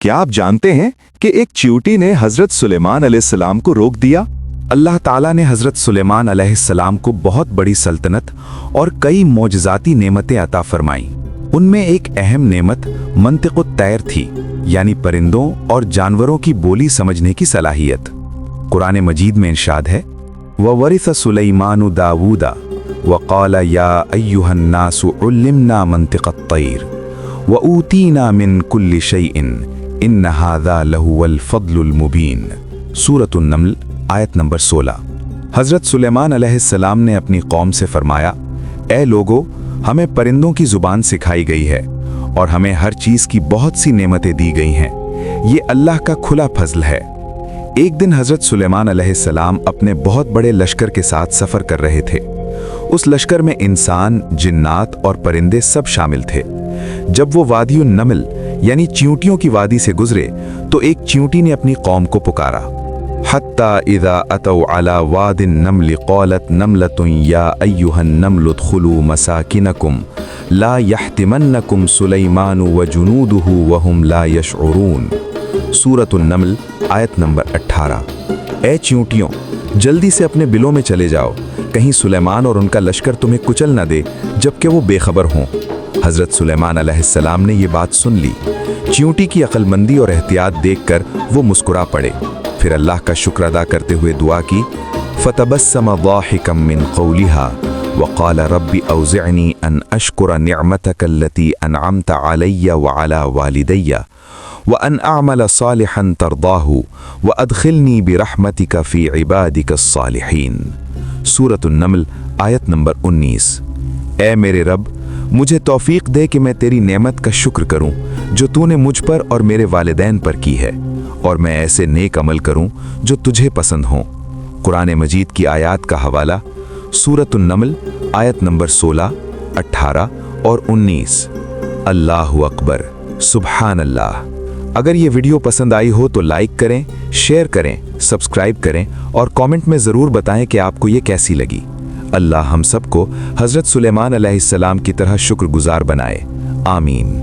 کیا آپ جانتے ہیں کہ ایک چیوٹی نے حضرت سلیمان علیہ السلام کو روک دیا؟ اللہ تعالیٰ نے حضرت سلیمان علیہ السلام کو بہت بڑی سلطنت اور کئی معجزاتی نعمتیں عطا فرمائیں۔ ان میں ایک اہم نعمت منطق الطیر تھی، یعنی پرندوں اور جانوروں کی بولی سمجھنے کی صلاحیت۔ قرآن مجید میں ارشاد ہے وَوَرِثَ سُلَيْمَانُ دَاوُودَ وَقَالَ يَا أَيُّهَا النَّاسُ عُلِّمْنَا مَنطِقَ الطَّيْرِ وَأُوتِينَا مِن كُلِّ شَيْءٍ إِنَّ هَذَا لَهُوَ الْفَضْلُ الْمُبِينُ۔ سورۃ النمل آیت نمبر 16۔ حضرت سلیمان علیہ السلام نے اپنی قوم سے فرمایا، اے لوگو، ہمیں پرندوں کی زبان سکھائی گئی ہے اور ہمیں ہر چیز کی بہت سی نعمتیں دی گئی ہیں، یہ اللہ کا کھلا فضل ہے۔ ایک دن حضرت سلیمان علیہ السلام اپنے بہت بڑے لشکر کے ساتھ سفر کر رہے تھے۔ اس لشکر میں انسان، جنات اور پرندے سب شامل تھے۔ جب وہ وادی النمل یعنی چیونٹیوں کی وادی سے گزرے تو ایک چیونٹی نے اپنی قوم کو پکارا، حتی اذا اتوا علی واد النمل قالت نملۃ یا ایھا النمل ادخلوا مساکنکم لا یحطمنکم سلیمان وجنودہ وہم لا یشعرون۔ سورۃ النمل آیت نمبر 18۔ اے چیونٹیوں، جلدی سے اپنے بلوں میں چلے جاؤ، کہیں سلیمان اور ان کا لشکر تمہیں کچل نہ دے جبکہ وہ بے خبر ہوں۔ حضرت سلیمان علیہ السلام نے یہ بات سن لی۔ چیونٹی کی عقل مندی اور احتیاط دیکھ کر وہ مسکرا پڑے، پھر اللہ کا شکر ادا کرتے ہوئے دعا کی، فتبسم ضاحکا من قولها وقال رب اوزعنی ان اشکر نعمتک التي انعمت علی وعلى والدی وان اعمل صالحا ترضاه وادخلنی برحمتک فی عبادک الصالحین۔ سورۃ النمل آیت نمبر 19۔ اے میرے رب، مجھے توفیق دے کہ میں تیری نعمت کا شکر کروں جو تو نے مجھ پر اور میرے والدین پر کی ہے، اور میں ایسے نیک عمل کروں جو تجھے پسند ہوں۔ قرآن مجید کی آیات کا حوالہ سورۃ النمل آیت نمبر 16، 18 اور 19۔ اللہ اکبر، سبحان اللہ۔ اگر یہ ویڈیو پسند آئی ہو تو لائک کریں، شیئر کریں، سبسکرائب کریں اور کامنٹ میں ضرور بتائیں کہ آپ کو یہ کیسی لگی۔ اللہ ہم سب کو حضرت سلیمان علیہ السلام کی طرح شکر گزار بنائے، آمین۔